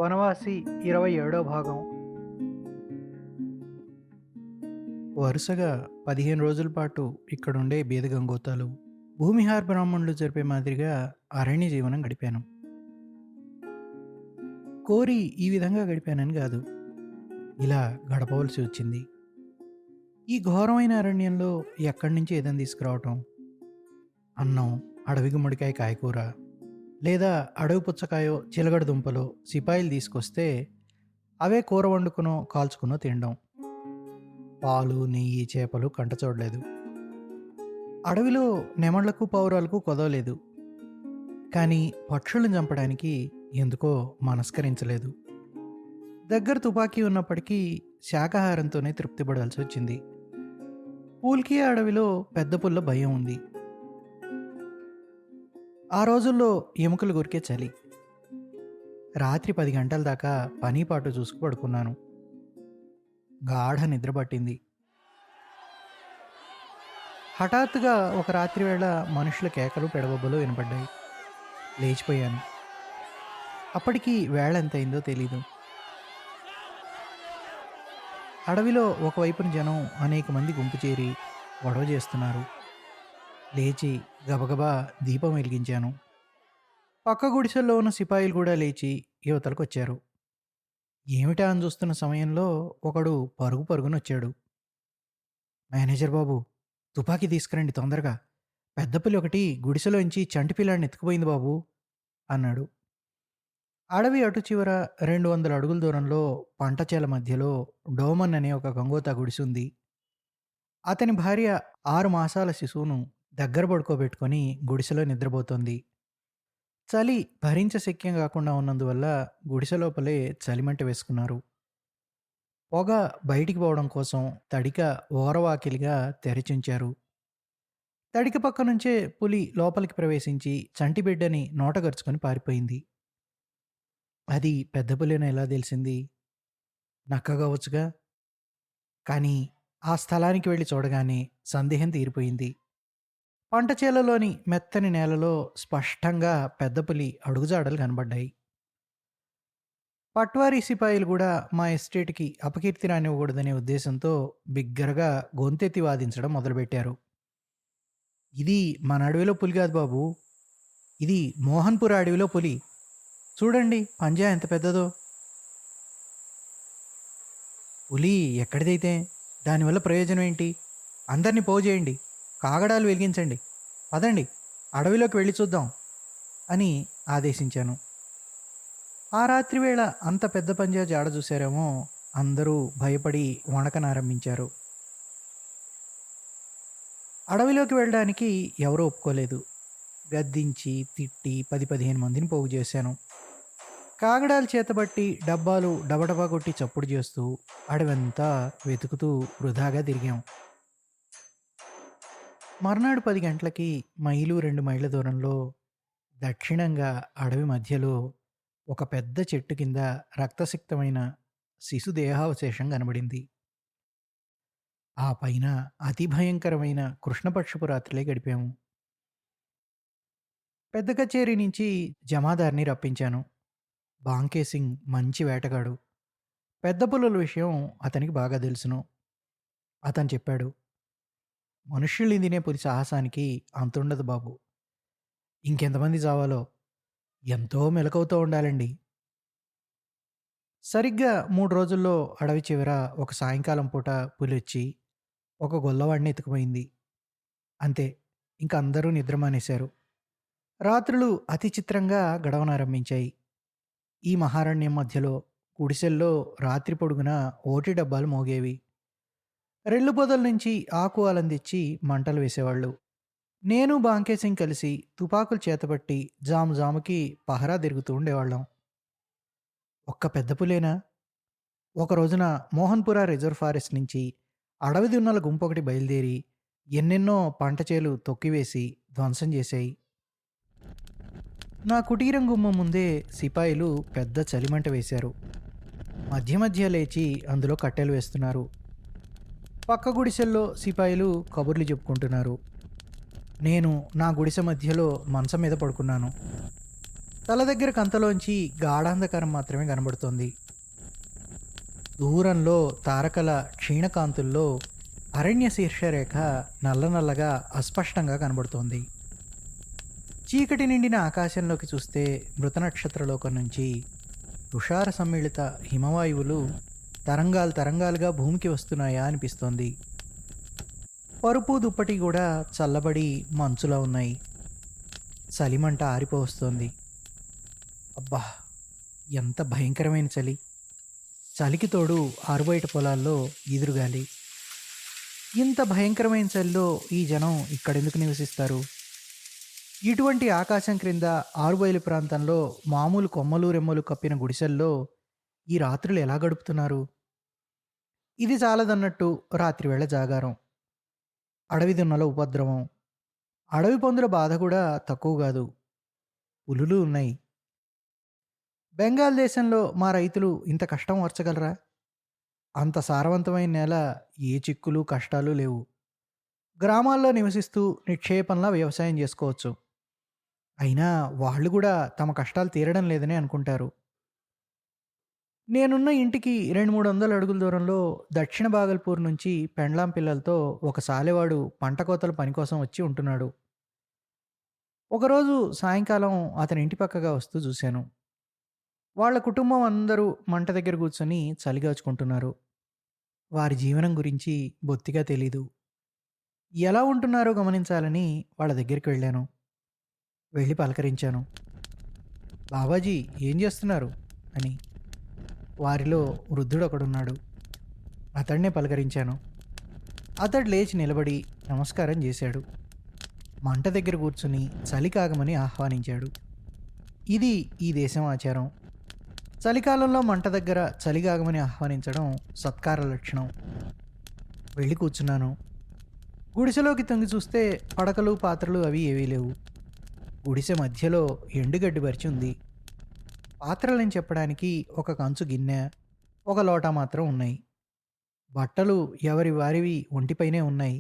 వనవాసి 27వ భాగం. వరుసగా 15 రోజుల పాటు ఇక్కడుండే బీద గంగోతాలు, భూమిహార్ బ్రాహ్మణులు జరిపే మాదిరిగా అరణ్య జీవనం గడిపాను. కోరి ఈ విధంగా గడిపానని కాదు, ఇలా గడపవలసి వచ్చింది. ఈ ఘోరమైన అరణ్యంలో ఎక్కడి నుంచి ఏదైనా తీసుకురావటం, అన్నం, అడవి గుమ్మడికాయ కాయకూర, లేదా అడవి పుచ్చకాయో చిలగడ దుంపలో సిపాయిలు తీసుకొస్తే అవే కూర వండుకునో కాల్చుకునో తినడం. పాలు, నెయ్యి, చేపలు కంట చూడలేదు. అడవిలో నెమళ్లకు పౌరాలకు కొదవలేదు. కానీ పక్షులను చంపడానికి ఎందుకో మనస్కరించలేదు. దగ్గర తుపాకీ ఉన్నప్పటికీ శాకాహారంతోనే తృప్తి పడాల్సి వచ్చింది. పూల్కియా అడవిలో పెద్ద పుల్ల భయం ఉంది. ఆ రోజుల్లో ఎముకలు గురికే చలి. రాత్రి 10 గంటల దాకా పని పాటు చూసుకు పడుకున్నాను. గాఢ నిద్ర పట్టింది. హఠాత్తుగా ఒక రాత్రి వేళ మనుషుల కేకలు పెడబొబ్బలు వినపడ్డాయి. లేచిపోయాను. అప్పటికి వేళ ఎంతయిందో తెలీదు. అడవిలో ఒకవైపున జనం అనేక మంది గుంపు చేరి గొడవ చేస్తున్నారు. లేచి గబగబా దీపం వెలిగించాను. పక్క గుడిసెల్లో ఉన్న సిపాయిలు కూడా లేచి యువతలకు వచ్చారు. ఏమిటా అని చూస్తున్న సమయంలో ఒకడు పరుగు పరుగున వచ్చాడు. మేనేజర్ బాబు, తుపాకీ తీసుకురండి తొందరగా, పెద్ద పులి ఒకటి గుడిసెలోంచి చంటి పిల్లాడిని ఎత్తుకుపోయింది బాబు అన్నాడు. అడవి అటు చివర 200 అడుగుల దూరంలో పంటచేల మధ్యలో డోమన్ అనే ఒక గంగోతా గుడిసుంది. అతని భార్య 6 మాసాల శిశువును దగ్గర పడుకోబెట్టుకొని గుడిసెలో నిద్రపోతోంది. చలి భరించశక్యం కాకుండా ఉన్నందువల్ల గుడిసె లోపలే చలిమంట వేసుకున్నారు. పొగ బయటికి పోవడం కోసం తడిక ఓరవాకిలిగా తెరిచుంచారు. తడిక పక్క నుంచే పులి లోపలికి ప్రవేశించి చంటి బిడ్డని నోటగరుచుకొని పారిపోయింది. అది పెద్ద పులిని ఎలా తెలిసింది? నక్క కావచ్చుగా. కానీ ఆ స్థలానికి వెళ్ళి చూడగానే సందేహం తీరిపోయింది. పంటచేలలోని మెత్తని నేలలో స్పష్టంగా పెద్ద పులి అడుగుజాడలు కనబడ్డాయి. పట్వారీ సిపాయిలు కూడా మా ఎస్టేట్కి అపకీర్తి రానివ్వకూడదనే ఉద్దేశంతో బిగ్గరగా గొంతెత్తి వాదించడం మొదలుపెట్టారు. ఇది మన అడవిలో పులి కాదు బాబు, ఇది మోహన్పూర్ అడవిలో పులి. చూడండి పంజా ఎంత పెద్దదో. పులి ఎక్కడిదైతే దానివల్ల ప్రయోజనం ఏంటి? అందరినీ పోజేయండి, కాగడాలు వెలిగించండి, పదండి అడవిలోకి వెళ్ళి చూద్దాం అని ఆదేశించాను. ఆ రాత్రి వేళ అంత పెద్ద పంజా జాడ చూశారేమో అందరూ భయపడి వణకనారంభించారు. అడవిలోకి వెళ్ళడానికి ఎవరూ ఒప్పుకోలేదు. గద్దించి తిట్టి 10-15 మందిని పోగు చేశాను. కాగడాలు చేతబట్టి డబ్బాలు డబడబా కొట్టి చప్పుడు చేస్తూ అడవంతా వెతుకుతూ వృధాగా తిరిగాం. మర్నాడు 10 గంటలకి మైలు 2 మైళ్ళ దూరంలో దక్షిణంగా అడవి మధ్యలో ఒక పెద్ద చెట్టు కింద రక్తసిక్తమైన శిశు దేహావశేషం కనబడింది. ఆ పైన అతి భయంకరమైన కృష్ణపక్షపు రాత్రులే గడిపాము. పెద్ద కచేరీ నుంచి జమాదార్ని రప్పించాను. బాంకే సింగ్ మంచి వేటగాడు. పెద్ద పులుల విషయం అతనికి బాగా తెలుసును. అతను చెప్పాడు, మనుష్యుల్ని తినే పులి సాహసానికి అంతుండదు బాబు. ఇంకెంతమంది చావాలో, ఎంతో మెలకువతో ఉండాలండి. సరిగ్గా 3 రోజుల్లో అడవి చివర ఒక సాయంకాలం పూట పులి వచ్చి ఒక గొల్లవాడిని ఎత్తుకుపోయింది. అంతే, ఇంక అందరూ నిద్ర మానేశారు. రాత్రులు అతి చిత్రంగా గడవనారంభించాయి. ఈ మహారణ్యం మధ్యలో గుడిసెల్లో రాత్రి పొడుగున ఓటి డబ్బాలు మోగేవి. రెల్లు పొదల నుంచి ఆకు అలందిచ్చి మంటలు వేసేవాళ్ళు. నేను బాంకే సింగ్ కలిసి తుపాకులు చేతబట్టి జాము జాముకి పహరా తిరుగుతూ ఉండేవాళ్ళం. ఒక్క పెద్ద పులేనా? ఒక రోజున మోహన్పురా రిజర్వ్ ఫారెస్ట్ నుంచి అడవి దున్నల గుంపొకటి బయలుదేరి ఎన్నెన్నో పంట చేలు తొక్కివేసి ధ్వంసం చేశాయి. నా కుటీరం గుమ్మం ముందే సిపాయిలు పెద్ద చలిమంట వేశారు. మధ్య మధ్య లేచి అందులో కట్టెలు వేస్తున్నారు. పక్క గుడిసెల్లో సిపాయిలు కబుర్లు చెప్పుకుంటున్నారు. నేను నా గుడిసె మధ్యలో మంచం మీద పడుకున్నాను. తల దగ్గర కంతలోంచి గాఢాంధకారం మాత్రమే కనబడుతోంది. దూరంలో తారకల క్షీణకాంతుల్లో అరణ్య శీర్షరేఖ నల్ల నల్లగా అస్పష్టంగా కనబడుతోంది. చీకటి నిండిన ఆకాశంలోకి చూస్తే మృత నక్షత్రలోకం నుంచి తుషార సమ్మిళిత హిమవాయువులు తరంగాలు తరంగాలుగా భూమికి వస్తున్నాయా అనిపిస్తోంది. పరుపు దుప్పటి కూడా చల్లబడి మంచులా ఉన్నాయి. చలిమంట ఆరిపోవస్తోంది. అబ్బా! ఎంత భయంకరమైన చలి. చలికి తోడు ఆరుబయట పొలాల్లో ఈదురుగాలి. ఇంత భయంకరమైన చలిలో ఈ జనం ఇక్కడెందుకు నివసిస్తారు? ఇటువంటి ఆకాశం క్రింద ఆరుబయలు ప్రాంతంలో మామూలు కొమ్మలు రెమ్మలు కప్పిన గుడిసెల్లో ఈ రాత్రులు ఎలా గడుపుతున్నారు? ఇది చాలదన్నట్టు రాత్రివేళ జాగారం, అడవి దున్నల ఉపద్రవం, అడవి పందుల బాధ కూడా తక్కువ కాదు. పులులు ఉన్నాయి. బెంగాల్ దేశంలో మా రైతులు ఇంత కష్టం ఓర్చగలరా? అంత సారవంతమైన నేల, ఏ చిక్కులు కష్టాలు లేవు. గ్రామాల్లో నివసిస్తూ నిక్షేపంలా వ్యవసాయం చేసుకోవచ్చు. అయినా వాళ్ళు కూడా తమ కష్టాలు తీరడం లేదని అనుకుంటారు. నేనున్న ఇంటికి 200-300 అడుగుల దూరంలో దక్షిణ బాగల్పూర్ నుంచి పెండ్లాం పిల్లలతో ఒక సాలెవాడు పంట కోతల పని కోసం వచ్చి ఉంటున్నాడు. ఒకరోజు సాయంకాలం అతని ఇంటి పక్కగా వస్తూ చూశాను. వాళ్ళ కుటుంబం అందరూ మంట దగ్గర కూర్చొని చలిగాచుకుంటున్నారు. వారి జీవనం గురించి బొత్తిగా తెలీదు. ఎలా ఉంటున్నారో గమనించాలని వాళ్ళ దగ్గరికి వెళ్ళాను. వెళ్ళి పలకరించాను. బాబాజీ ఏం చేస్తున్నారు అని. వారిలో వృద్ధుడొకడున్నాడు. అతడినే పలకరించాను. అతడు లేచి నిలబడి నమస్కారం చేశాడు. మంట దగ్గర కూర్చుని చలి కాగమని ఆహ్వానించాడు. ఇది ఈ దేశం ఆచారం. చలికాలంలో మంట దగ్గర చలిగాగమని ఆహ్వానించడం సత్కార లక్షణం. వెళ్ళి కూర్చున్నాను. గుడిసెలోకి తొంగి చూస్తే పడకలు పాత్రలు అవి ఏవీ లేవు. గుడిసె మధ్యలో ఎండుగడ్డి పరిచి ఉంది. పాత్రలని చెప్పడానికి ఒక కంచు గిన్నె, ఒక లోటా మాత్రం ఉన్నాయి. బట్టలు ఎవరి వారివి ఒంటిపైనే ఉన్నాయి.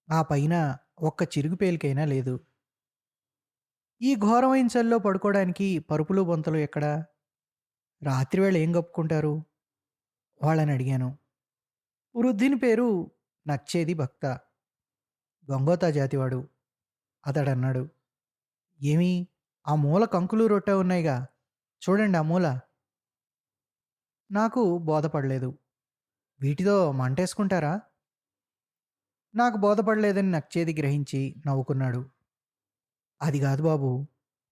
ఆ పైన ఒక్క చిరుగు పేలికైనా లేదు. ఈ ఘోరమైన చలిలో పడుకోవడానికి పరుపులు బొంతలు ఎక్కడా? రాత్రివేళ ఏం కప్పుకుంటారు? వాళ్ళని అడిగాను. వృద్ధిని పేరు నచ్చేది భక్త. గంగోతా జాతివాడు. అతడన్నాడు, ఏమి, ఆ మూల కంకులు రొట్టె ఉన్నాయిగా, చూడండి ఆ మూల. నాకు బోధపడలేదు. వీటితో మంటేసుకుంటారా? నాకు బోధపడలేదని నచ్చేది గ్రహించి నవ్వుకున్నాడు. అది కాదు బాబు,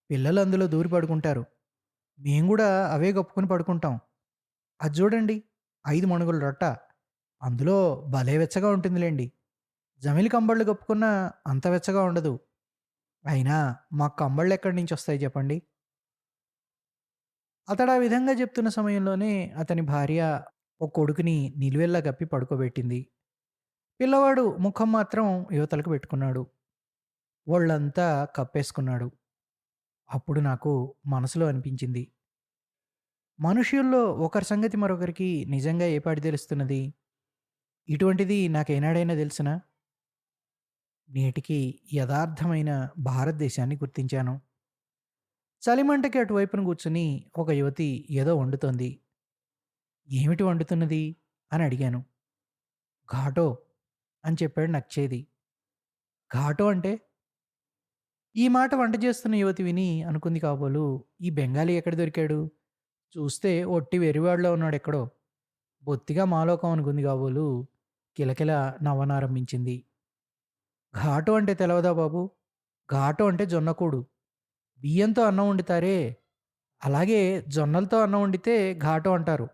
పిల్లలు అందులో దూరి పడుకుంటారు. మేము కూడా అవే కప్పుకొని పడుకుంటాం. అది చూడండి, 5 మణుగుల రొట్ట. అందులో భలే వెచ్చగా ఉంటుందిలేండి. జమిలి కంబళ్ళు కప్పుకున్నా అంత వెచ్చగా ఉండదు. అయినా మాకు కంబళ్ళు ఎక్కడి నుంచి వస్తాయి చెప్పండి. అతడు ఆ విధంగా చెప్తున్న సమయంలోనే అతని భార్య ఒక కొడుకుని నిలువెల్లా కప్పి పడుకోబెట్టింది. పిల్లవాడు ముఖం మాత్రం యువతలకు పెట్టుకున్నాడు. ఒళ్ళంతా కప్పేసుకున్నాడు. అప్పుడు నాకు మనసులో అనిపించింది, మనుష్యుల్లో ఒకరి సంగతి మరొకరికి నిజంగా ఏ పాటి తెలుస్తున్నది? ఇటువంటిది నాకేనాడైనా తెలుసునా? నేటికి యథార్థమైన భారతదేశాన్ని గుర్తించాను. చలిమంటకి అటువైపున కూర్చుని ఒక యువతి ఏదో వండుతోంది. ఏమిటి వండుతున్నది అని అడిగాను. ఘాటో అని చెప్పాడు నచ్చేది. ఘాటో అంటే? ఈ మాట వంట చేస్తున్న యువతి విని అనుకుంది కాబోలు, ఈ బెంగాలీ ఎక్కడ దొరికాడు? చూస్తే ఒట్టి వెర్రివాడలో ఉన్నాడెక్కడో. బొత్తిగా మాలోకం అనుకుంది కాబోలు కిలకిల నవ్వనారంభించింది. ఘాటు అంటే తెలవదా బాబు? ఘాటు అంటే జొన్నకూడు. బియ్యంతో అన్నం వండుతారే, అలాగే జొన్నలతో అన్నం వండితే ఘాటు అంటారు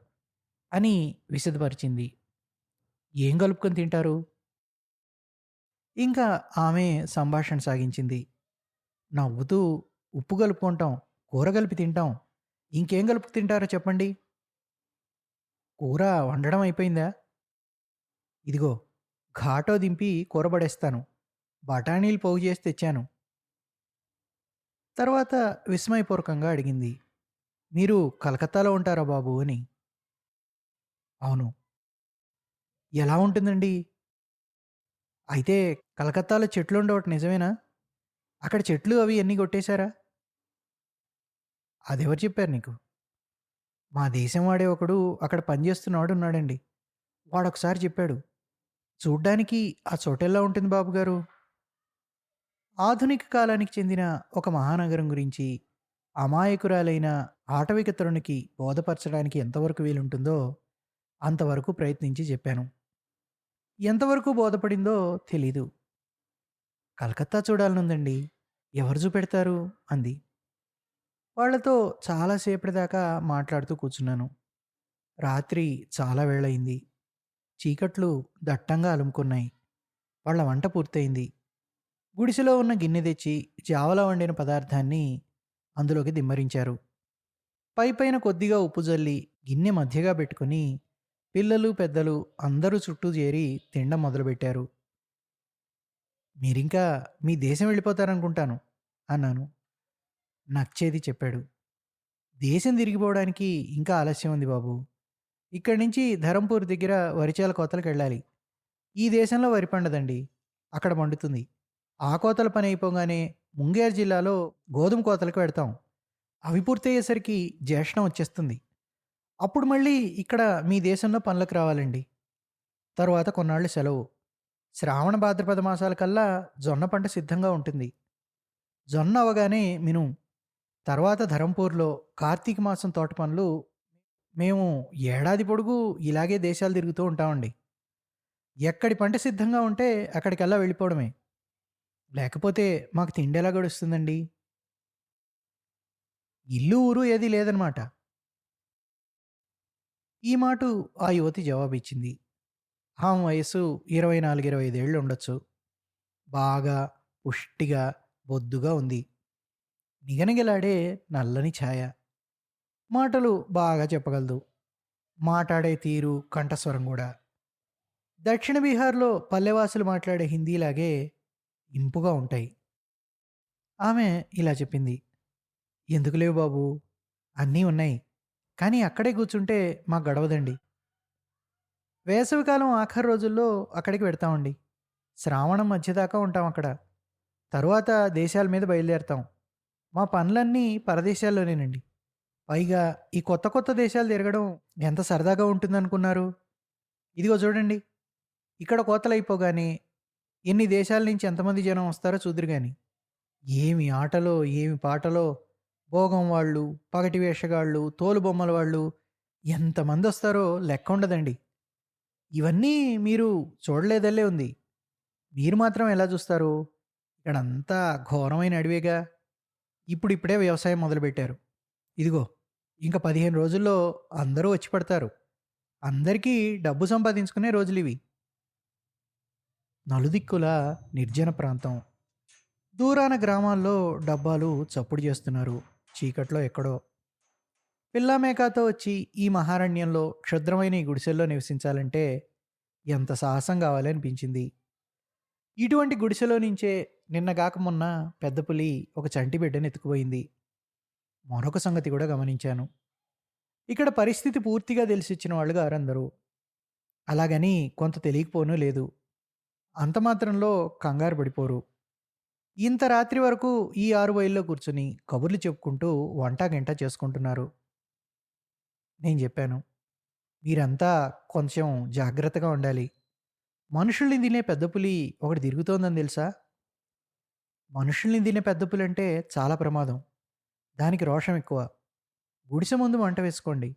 అని విశదపరిచింది. ఏం కలుపుకొని తింటారు? ఇంకా ఆమె సంభాషణ సాగించింది. నవ్వుతూ ఉప్పు కలుపుకుంటాం, కూర కలిపి తింటాం. ఇంకేం కలుపు తింటారో చెప్పండి? కూర వండడం అయిపోయిందా? ఇదిగో ఘాటో దింపి కూరబడేస్తాను. బఠానీలు పోగు చేసి తెచ్చాను. తర్వాత విస్మయపూర్వకంగా అడిగింది, మీరు కలకత్తాలో ఉంటారా బాబు అని. అవును. ఎలా ఉంటుందండి? అయితే కలకత్తాలో చెట్లు ఉండవట నిజమేనా? అక్కడ చెట్లు అవి అన్నీ కొట్టేశారా? అదెవరు చెప్పారు నీకు? మా దేశం వాడే ఒకడు అక్కడ పనిచేస్తున్నవాడున్నాడండి. వాడొకసారి చెప్పాడు. చూడ్డానికి ఆ చోటెలా ఉంటుంది బాబుగారు? ఆధునిక కాలానికి చెందిన ఒక మహానగరం గురించి అమాయకురాలైన ఆటవిక తరుణికి బోధపరచడానికి ఎంతవరకు వీలుంటుందో అంతవరకు ప్రయత్నించి చెప్పాను. ఎంతవరకు బోధపడిందో తెలీదు. కలకత్తా చూడాలనుందండి. ఎవరు చూపెడతారు? అంది. వాళ్ళతో చాలా సేపటిదాకా మాట్లాడుతూ కూర్చున్నాను. రాత్రి చాలా వేళయింది. చీకట్లు దట్టంగా అలుముకున్నాయి. వాళ్ళ వంట పూర్తయింది. గుడిసెలో ఉన్న గిన్నె తెచ్చి జావలా వండిన పదార్థాన్ని అందులోకి దిమ్మరించారు. పైపైన కొద్దిగా ఉప్పు జల్లి గిన్నె మధ్యగా పెట్టుకుని పిల్లలు, పెద్దలు అందరూ చుట్టూ చేరి తినడం మొదలుపెట్టారు. మీరింకా మీ దేశం వెళ్ళిపోతారనుకుంటాను అన్నాను. నచ్చేది చెప్పాడు. దేశం తిరిగిపోవడానికి ఇంకా ఆలస్యం ఉంది బాబు. ఇక్కడి నుంచి ధరంపూర్ దగ్గర వరిచేల కోతలకెళ్ళాలి. ఈ దేశంలో వరి పండదండి. అక్కడ పండుతుంది. ఆ కోతల పని అయిపోగానే ముంగేర్ జిల్లాలో గోధుమ కోతలకు వెడతాం. అవి పూర్తయ్యేసరికి జ్యేష్ఠం వచ్చేస్తుంది. అప్పుడు మళ్ళీ ఇక్కడ మీ దేశంలో పనులకు రావాలండి. తరువాత కొన్నాళ్ళు సెలవు. శ్రావణ భాద్రపద మాసాలకల్లా జొన్న పంట సిద్ధంగా ఉంటుంది. జొన్న అవగానే మినుము. తర్వాత ధరంపూర్‌లో కార్తీక మాసం తోట పనులు. మేము ఏడాది పొడుగు ఇలాగే దేశాలు తిరుగుతూ ఉంటామండి. ఎక్కడి పంట సిద్ధంగా ఉంటే అక్కడికల్లా వెళ్ళిపోవడమే. లేకపోతే మాకు తిండెలా గడుస్తుందండి? ఇల్లు, ఊరు ఏదీ లేదనమాట. ఈ మాటు ఆ యువతి జవాబిచ్చింది. ఆమె వయస్సు 24, 25 ఏళ్ళు ఉండొచ్చు. బాగా పుష్టిగా, బొద్దుగా ఉంది. నిగనిగలాడే నల్లని ఛాయ. మాటలు బాగా చెప్పగలదు. మాటాడే తీరు, కంఠస్వరం గూడా. దక్షిణ బీహార్‌లో పల్లెవాసులు మాట్లాడే హిందీలాగే ఇంపుగా ఉంటాయి. ఆమె ఇలా చెప్పింది. ఎందుకు లేవు బాబూ! అన్నీ ఉన్నాయి. కానీ అక్కడే కూర్చుంటే మాకు గడవదండి. వేసవికాలం ఆఖరి రోజుల్లో అక్కడికి వెడతామండి. శ్రావణం మధ్యదాకా ఉంటాం అక్కడ. తరువాత దేశాల మీద బయలుదేరతాం. మా పనులన్నీ పరదేశాల్లోనేనండి. పైగా ఈ కొత్త కొత్త దేశాలు తిరగడం ఎంత సరదాగా ఉంటుందనుకున్నారు? ఇదిగో చూడండి. ఇక్కడ కోతలయిపోగానే ఎన్ని దేశాల నుంచి ఎంతమంది జనం వస్తారో చూద్దురు గాని. ఏమి ఆటలో, ఏమి పాటలో, భోగం వాళ్ళు, పగటి వేషగాళ్ళు, తోలుబొమ్మల వాళ్ళు ఎంతమందొస్తారో లెక్కుండదండి. ఇవన్నీ మీరు చూడలేదల్లే ఉంది. మీరు మాత్రం ఎలా చూస్తారు? ఇక్కడంతా ఘోరమైన అడవేగా. ఇప్పుడిప్పుడే వ్యవసాయం మొదలుపెట్టారు. ఇదిగో ఇంక 15 రోజుల్లో అందరూ వచ్చి పడతారు. అందరికీ డబ్బు సంపాదించుకునే రోజులివి. నలుదిక్కులా నిర్జన ప్రాంతం. దూరాన గ్రామాల్లో డబ్బాలు చప్పుడు చేస్తున్నారు. చీకట్లో ఎక్కడో. పిల్లా మేకాతో వచ్చి ఈ మహారణ్యంలో క్షుద్రమైన ఈ గుడిసెల్లో నివసించాలంటే ఎంత సాహసం కావాలి అనిపించింది. ఇటువంటి గుడిసెలో నుంచే నిన్నగాక మొన్న పెద్ద పులి ఒక చంటి బిడ్డను ఎత్తుకుపోయింది. మరొక సంగతి కూడా గమనించాను. ఇక్కడ పరిస్థితి పూర్తిగా తెలిసిచ్చిన వాళ్ళు గారందరూ. అలాగని కొంత తెలియకపోనూ లేదు. అంత మాత్రంలో కంగారు పడిపోరు. ఇంత రాత్రి వరకు ఈ ఆరుబయల్లో కూర్చుని కబుర్లు చెప్పుకుంటూ వంటా గింట చేసుకుంటున్నారు. నేను చెప్పాను. మీరంతా కొంచెం జాగ్రత్తగా ఉండాలి. మనుషుల్ని తినే పెద్ద పులి ఒకటి తిరుగుతోందని తెలుసా? మనుషుల్ని తినే పెద్ద పులంటే చాలా ప్రమాదం. దానికి రోషం ఎక్కువ. గుడిసె ముందు మంట వేసుకోండి.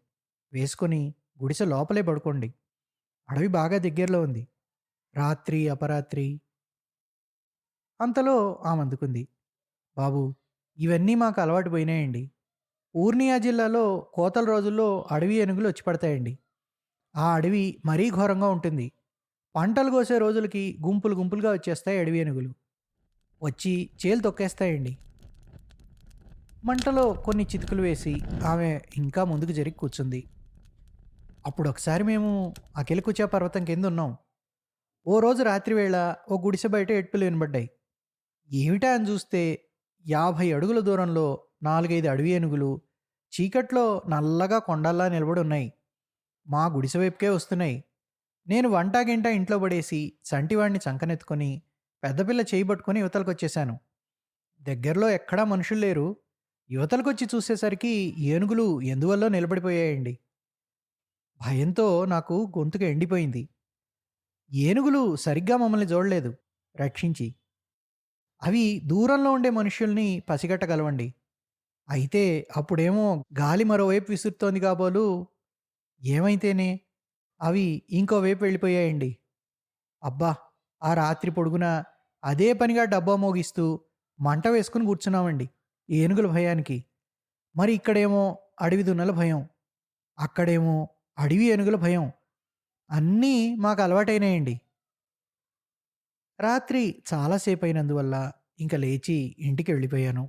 వేసుకొని గుడిసె లోపలే పడుకోండి. అడవి బాగా దగ్గరలో ఉంది. రాత్రి, అపరాత్రి. అంతలో ఆమె అందుకుంది. బాబూ! ఇవన్నీ మాకు అలవాటు పోయినాయండి. పూర్నియా జిల్లాలో కోతల రోజుల్లో అడవి ఏనుగులు వచ్చి పడతాయండి. ఆ అడవి మరీ ఘోరంగా ఉంటుంది. పంటలు కోసే రోజులకి గుంపులు గుంపులుగా వచ్చేస్తాయి అడవి ఏనుగులు. వచ్చి చేలు తొక్కేస్తాయండి. మంటలో కొన్ని చితుకులు వేసి ఆమె ఇంకా ముందుకు జరిగి కూర్చుంది. అప్పుడు ఒకసారి మేము అకిలకుచా పర్వతం కింద ఉన్నాం. ఓ రోజు రాత్రి వేళ ఓ గుడిసె బయట ఎట్టులు వినబడ్డాయి. ఏమిటా అని చూస్తే 50 అడుగుల దూరంలో 4, 5 అడవి ఏనుగులు చీకట్లో నల్లగా కొండల్లా నిలబడి ఉన్నాయి. మా గుడిసె వైపుకే వస్తున్నాయి. నేను వంటా గింట ఇంట్లో పడేసి చంటివాడిని చంకనెత్తుకొని పెద్దపిల్ల చేయి పట్టుకొని యువతలకొచ్చేశాను. దగ్గరలో ఎక్కడా మనుషులు లేరు. యువతలకొచ్చి చూసేసరికి ఏనుగులు ఎందువల్లో నిలబడిపోయాయండి. భయంతో నాకు గొంతుక ఎండిపోయింది. ఏనుగులు సరిగ్గా మమ్మల్ని చూడలేదు రక్షించి. అవి దూరంలో ఉండే మనుష్యుల్ని పసిగట్టగలవండి. అయితే అప్పుడేమో గాలి మరోవైపు విసురుతోంది కాబోలు ఏమైతేనే అవి ఇంకో వైపు వెళ్ళిపోయాయండి. అబ్బా! ఆ రాత్రి పొడుగునా అదే పనిగా డబ్బా మోగిస్తూ మంట వేసుకొని కూర్చున్నామండి ఏనుగుల భయానికి. మరి ఇక్కడేమో అడవి దున్నల భయం. అక్కడేమో అడవి ఏనుగుల భయం. అన్నీ మాకు అలవాటైనాయండి. రాత్రి చాలా సేపయినందువల్ల ఇంక లేచి ఇంటికి వెళ్ళిపోయాను.